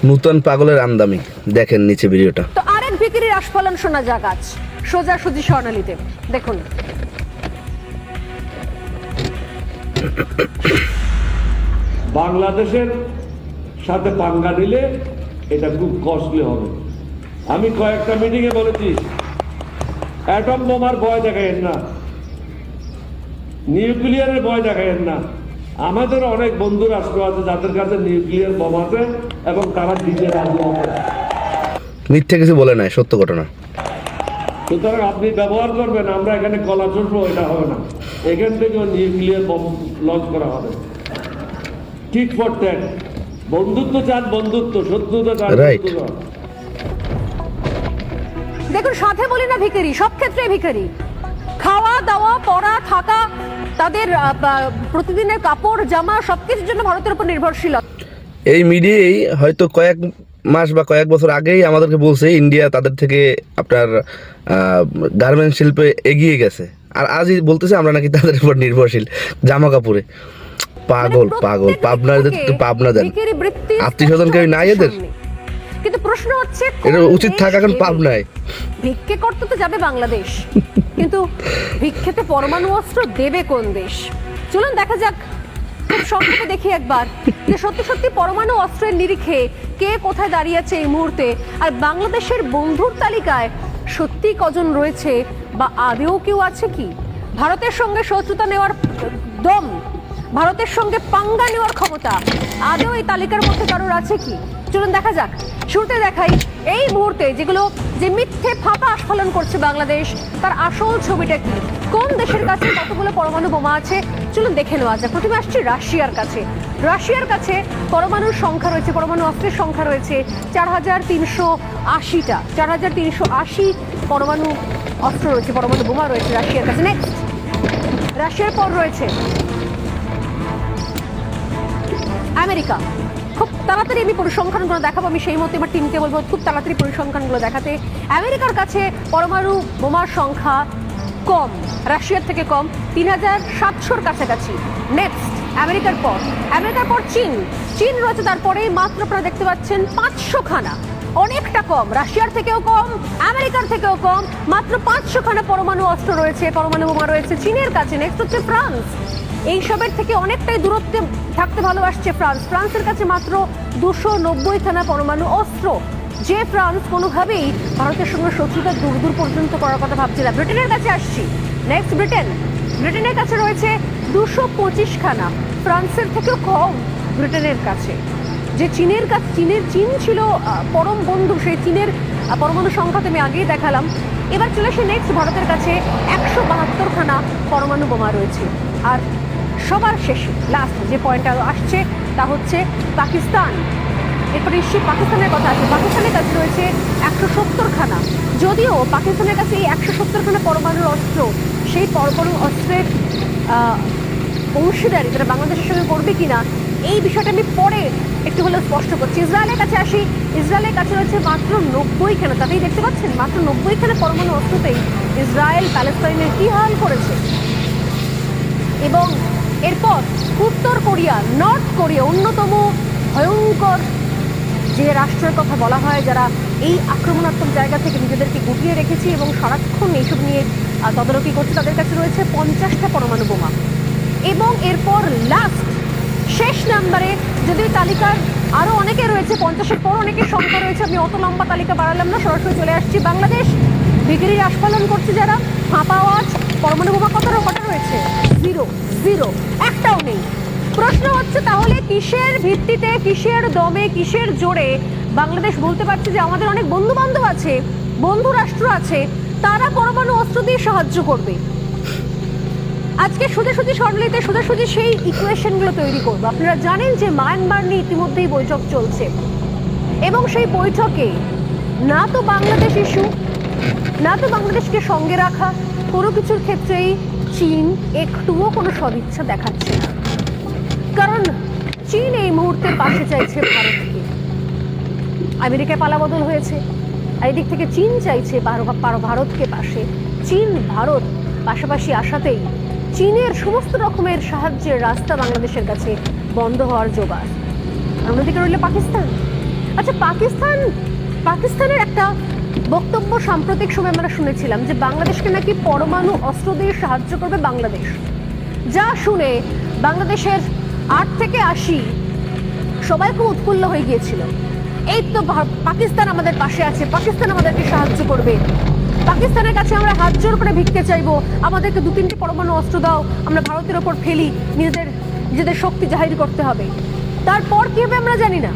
নূতন পাগলের আমদামি। দেখেন নিচে ভিডিওটা। তো আরেক বিক্রির আস্ফালন শোনা যাক আজ সোজাসুজি স্বর্ণালীতে দেখুন। বাংলাদেশের সাথে পাঙ্গা নিলে এটা খুব কস্টলি হবে। আমি কয়েকটা মিটিংয়ে বলেছি, অ্যাটম বোমার ভয় দেখায়েন না, নিউক্লিয়ারের ভয় দেখায়েন না। আমাদের অনেক বন্ধু রাষ্ট্র আছে যাদের কাছে নিউক্লিয়ার বোম আছে এবং তারা দিতে রাজি হবে। মিথ্যে কিছু বলে নাই, সত্য ঘটনা। সুতরাং আপনি ব্যবহার করবেন, আমরা এখানে কলা চলবো, এটা হবে না। এখান থেকেও নিউক্লিয়ার বোম লঞ্চ করা হবে। টিট ফর ট্যাট, বন্ধুত্ব চান বন্ধুত্ব, শত্রুতা চান শত্রুতা। দেখুন, সাথে বলি না ভিখারি, সব ক্ষেত্রে ভিখারি। খাওয়া দাওয়া, পড়া, থাকা, তাদের প্রতিদিনের কাপড় জামা সবকিছুর জন্য ভারতের উপর নির্ভরশীল। এই মিডিয়াই হয়তো কয়েক মাস বা কয়েক বছর আগেই আমাদেরকে বলছে ইন্ডিয়া তাদের থেকে আপনার গার্মেন্টস শিল্পে এগিয়ে গেছে, আর আজই বলতেছে আমরা নাকি তাদের উপর নির্ভরশীল জামা কাপড়ে। পাগল পাগল। পাবনার পাবনা দেন, আত্মীয় স্বজন কেউ নাই এদের। কিন্তু প্রশ্ন হচ্ছে এটা উচিত থাকা এখন পাবনায়। ভিক্ষে করতে তো যাবে বাংলাদেশ, কিন্তু ভিক্ষেতে পরমাণু অস্ত্র দেবে কোন দেশ? চলুন দেখা যাক, খুব সংক্ষেপে দেখি একবার যে সত্যি সত্যি পরমাণু অস্ত্রের নিরিখে কে কোথায় দাঁড়িয়ে আছে এই মুহূর্তে, আর বাংলাদেশের বন্ধুর তালিকায় সত্যি কজন রয়েছে বা আদেও কেউ আছে কি? ভারতের সঙ্গে শত্রুতা নেওয়ার দম, ভারতের সঙ্গে পাঙ্গা নেওয়ার ক্ষমতা আদেও এই তালিকার মধ্যে কারোর আছে কি? চলুন দেখা যাক। শুরুতে দেখাই এই মুহূর্তে যেগুলো যে মিথ্যে ফাঁপা আস্ফালন করছে বাংলাদেশ, তার আসল ছবিটা কি, কোন দেশের কাছে কতগুলো পরমাণু বোমা আছে চলুন দেখে নেওয়া যাক। প্রথমে আসছি রাশিয়ার কাছে। রাশিয়ার কাছে পরমাণুর সংখ্যা রয়েছে, পরমাণু অস্ত্রের সংখ্যা রয়েছে 4380টা। 4380 পরমাণু অস্ত্র রয়েছে, পরমাণু বোমা রয়েছে রাশিয়ার কাছে। নেক্সট, রাশিয়ার পর রয়েছে আমেরিকা। খুব তাড়াতাড়ি আমি পরিসংখ্যানগুলো দেখাবো, আমি সেই মতো এবার টিমকে বলবো খুব তাড়াতাড়ি পরিসংখ্যানগুলো দেখাতে। আমেরিকার কাছে পরমাণু বোমার সংখ্যা কম, রাশিয়ার থেকে কম, 3700-র কাছাকাছি। নেক্সট, আমেরিকার পর চীন। চীন রয়েছে তারপরে, মাত্র আপনারা দেখতে পাচ্ছেন 500খানা, অনেকটা কম, রাশিয়ার থেকেও কম, আমেরিকার থেকেও কম, মাত্র 500খানা পরমাণু অস্ত্র রয়েছে, পরমাণু বোমা রয়েছে চীনের কাছে। নেক্সট হচ্ছে ফ্রান্স। এইসবের থেকে অনেকটাই দূরত্বে থাকতে ভালোবাসছে ফ্রান্স। ফ্রান্সের কাছে মাত্র 290খানা পরমাণু অস্ত্র, যে ফ্রান্স কোনোভাবেই ভারতের সঙ্গে শত্রুতা দূর দূর পর্যন্ত করার কথা ভাবছে না। ব্রিটেনের কাছে আসছি। নেক্সট ব্রিটেনের কাছে রয়েছে 225খানা, ফ্রান্সের থেকেও কম ব্রিটেনের কাছে। যে চীন ছিল পরম বন্ধু, সেই চীনের পরমাণু সংখ্যা আমি আগেই দেখালাম। এবার চলে আসে নেক্সট, ভারতের কাছে 172খানা পরমাণু বোমা রয়েছে। আর সবার শেষে লাস্ট যে পয়েন্টটা আসছে তা হচ্ছে পাকিস্তান। এরপরে নিশ্চয়ই পাকিস্তানের কথা আছে। পাকিস্তানের কাছে রয়েছে 170খানা। যদিও পাকিস্তানের কাছে এই 170খানা পরমাণুর অস্ত্র, সেই পরমাণু অস্ত্রের অংশীদারি তারা বাংলাদেশের সঙ্গে করবে কিনা এই বিষয়টা আমি পরে একটু হলেও স্পষ্ট করছি। ইসরায়েলের কাছে আসি। ইসরায়েলের কাছে রয়েছে মাত্র 90খানা। তাতেই দেখতে পাচ্ছেন মাত্র 90খানা পরমাণু অস্ত্রতেই ইসরায়েল প্যালেস্তাইনের কি হাল করেছে। এবং এরপর উত্তর কোরিয়া, নর্থ কোরিয়া, অন্যতম ভয়ঙ্কর যে রাষ্ট্রের কথা বলা হয়, যারা এই আক্রমণাত্মক জায়গা থেকে নিজেদেরকে গুটিয়ে রেখেছে এবং সারাক্ষণ এইসব নিয়ে তদারকি করছে, তাদের কাছে রয়েছে 50টা পরমাণু বোমা। এবং এরপর লাস্ট শেষ নাম্বারে, যদি তালিকার আরও অনেকে রয়েছে, 50-এর পর অনেকের সংখ্যা রয়েছে, আমি অত লম্বা তালিকা বাড়ালাম না, সরাসরি চলে আসছি বাংলাদেশ। ভিখারির আস্ফালন করছে যারা, ফাঁপা আওয়াজ, পরমাণু বোমা কটা রয়েছে? জিরো, একটাও নেই। প্রশ্ন হচ্ছে তাহলে কিসের ভিত্তিতে, কিসের দমে, কিসের জোরে বাংলাদেশ বলতে পারছে যে আমাদের অনেক বন্ধু বান্ধব আছে, বন্ধু রাষ্ট্র আছে, তারা পরমাণু অস্ত্র দিয়ে সাহায্য করবে? আজকে সোজাসুজি স্বর্ণালীতে সোজাসুজি সেই ইকুয়েশনগুলো তৈরি করবো। আপনারা জানেন যে মায়ানমার নিয়ে ইতিমধ্যেই বৈঠক চলছে, এবং সেই বৈঠকে না তো বাংলাদেশ ইস্যু, না তো বাংলাদেশকে সঙ্গে রাখা, কোনো কিছুর ক্ষেত্রেই চীন একটুও কোনো সদিচ্ছা দেখাচ্ছে না। কারণ চীন এই মুহূর্তে পাশে চাইছে ভারতকে। আমেরিকায় পালাবদল হয়েছে, আর এদিক থেকে চীন চাইছে ভারতকে পাশে। চীন ভারত পাশাপাশি আসাতেই চীনের সমস্ত রকমের সাহায্যের রাস্তা বাংলাদেশের কাছে বন্ধ হওয়ার জোগাড়। অন্যদিকে রইল পাকিস্তান। আচ্ছা, পাকিস্তানের একটা বক্তব্য সাম্প্রতিক সময় আমরা শুনেছিলাম যে বাংলাদেশকে নাকি পরমাণু অস্ত্র দিয়ে সাহায্য করবে বাংলাদেশ। যা শুনে বাংলাদেশের 8 থেকে 80 সবাই খুব উৎফুল্ল হয়ে গিয়েছিল। এই তো পাকিস্তান আমাদের পাশে আছে, পাকিস্তান আমাদেরকে সাহায্য করবে, পাকিস্তানের কাছে আমরা হাত জোর করে ভিক্ষে চাইবো, আমাদেরকে 2-3টি পরমাণু অস্ত্র দাও, আমরা ভারতের ওপর ফেলি, নিজেদের শক্তি জাহির করতে হবে। তারপর কি হবে আমরা জানি না,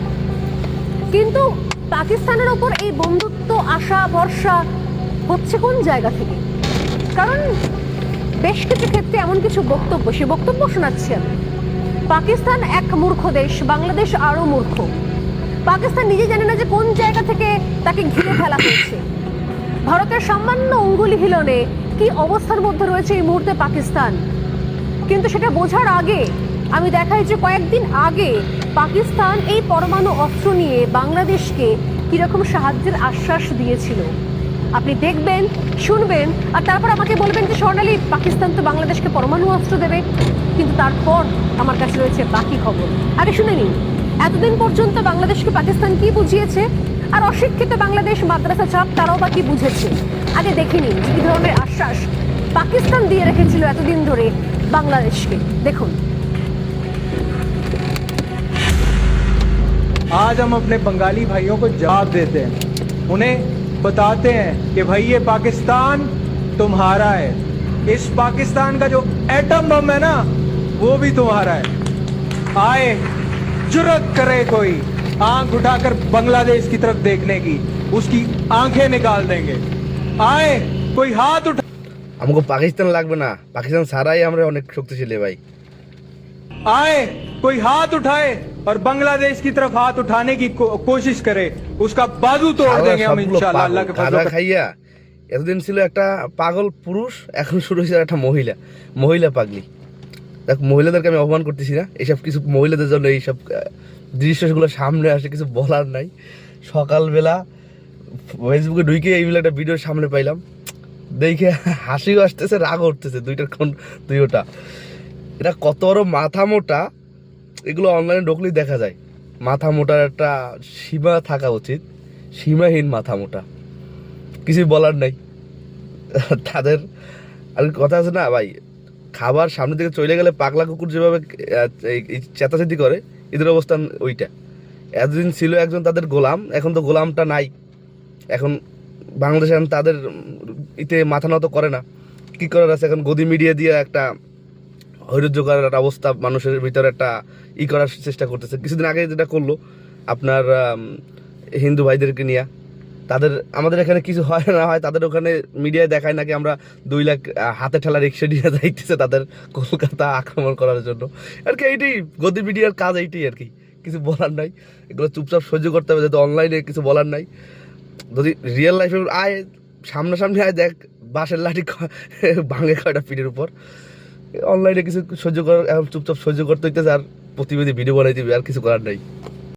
কিন্তু পাকিস্তানের ওপর এই বন্ধুত্ব, আশা, ভরসা হচ্ছে কোন জায়গা থেকে? কারণ বেশ কিছু ক্ষেত্রে এমন কিছু বক্তব্য, সে বক্তব্য শোনাচ্ছি আমি। পাকিস্তান এক মূর্খ দেশ, বাংলাদেশ আরো মূর্খ। পাকিস্তান নিজে জানে না যে কোন জায়গা থেকে তাকে ঘিরে ফেলা হয়েছে। ভারতের সামান্য অঙ্গুলি হিলনে কি অবস্থার মধ্যে রয়েছে এই মুহূর্তে পাকিস্তান, কিন্তু সেটা বোঝার আগে আমি দেখাই যে কয়েকদিন আগে পাকিস্তান এই পরমাণু অস্ত্র নিয়ে বাংলাদেশকে কিরকম সাহায্যের আশ্বাস দিয়েছিল। আপনি দেখবেন, শুনবেন, আর তারপর আমাকে বলবেন যে স্বর্ণালী, পাকিস্তান তো বাংলাদেশকে পরমাণু অস্ত্র দেবে। কিন্তু তারপর আমার কাছে রয়েছে বাকি খবর। আগে শুনে নিন, এতদিন পর্যন্ত বাংলাদেশকে পাকিস্তান কি বুঝিয়েছে, আর অশিক্ষিত বাংলাদেশ মাদ্রাসা ছাপ তারাও বা কি বুঝেছে। আগে দেখে নিন যে কি ধরনের আশ্বাস পাকিস্তান দিয়ে রেখেছিল এতদিন ধরে বাংলাদেশকে। দেখুন। आज हम अपने बंगाली भाइयों को जवाब देते हैं, उन्हें बताते हैं कि भाई ये पाकिस्तान तुम्हारा है, इस पाकिस्तान का जो एटम बम है ना वो भी तुम्हारा है। आए जुर्रत करे कोई आंख उठाकर बांग्लादेश की तरफ देखने की, उसकी आंखें निकाल देंगे। आए कोई हाथ उठा, আমাকে পাকিস্তান লাগবে না, পাকিস্তান ছাড়াই আমরা অনেক শক্তিশালী ভাই। आए कोई हाथ उठाए और बांग्लादेश की तरफ हाथ उठाने की कोशिश करे, उसका बाजू तोड़ देंगे हम इंशाल्लाह अल्लाह के फजल से। খাইয়া এতদিন ছিল একটা পাগল পুরুষ, এখন শুরু হয়েছে একটা মহিলা পাগলি। দেখ, মহিলাদেরকে আমি অপমান করতেছি না, এইসব কিছু মহিলাদের জন্য এইসব দৃশ্যগুলো সামনে আসে, কিছু বলার নাই। সকালবেলা ফেসবুকে ঢুকে এইগুলো একটা ভিডিওর সামনে পাইলাম, দেখে হাসিও আসতেছে, রাগও উঠতেছে, দুইটা। এটা কত বড় মাথা মোটা, এগুলো অনলাইনে ঢুকলেই দেখা যায়। মাথা মোটার একটা সীমা থাকা উচিত, সীমাহীন মাথা মোটা, কিছুই বলার নাই তাদের। আর কথা আছে না ভাই, খাবার সামনে থেকে চলে গেলে পাগলা কুকুর যেভাবে চেতাচেতি করে, এদের অবস্থান ওইটা। এতদিন ছিল একজন তাদের গোলাম, এখন তো গোলামটা নাই। এখন বাংলাদেশে তাদের ইতে মাথা নত করে না, কি করার আছে, এখন গদি মিডিয়া দিয়ে একটা হৈরজ্য করার একটা অবস্থা মানুষের ভিতরে একটা করার চেষ্টা করতেছে। কিছুদিন আগে যেটা করলো আপনার হিন্দু ভাইদেরকে নিয়ে, তাদের আমাদের এখানে কিছু হয় না হয়, তাদের ওখানে মিডিয়ায় দেখায় নাকি আমরা 2 লাখ হাতে ঠেলা রিক্সা নিয়ে যাইতেছে তাদের কলকাতা আক্রমণ করার জন্য। আর কি এইটাই গদি মিডিয়ার কাজ, এইটাই আর কি, কিছু বলার নাই। এগুলো চুপচাপ সহ্য করতে হবে, যেহেতু অনলাইনে কিছু বলার নাই। যদি রিয়েল লাইফে আয়, সামনাসামনি আয়, দেখ বাঁশের লাঠি ভাঙে কয়টা পিঠের উপর। অনলাইনে কিছু সহ্য করার, চুপচাপ সহ্য করতে হইতেছে, আর প্রতিবেদী ভিডিও বানাই দিবি, আর কিছু করার নাই।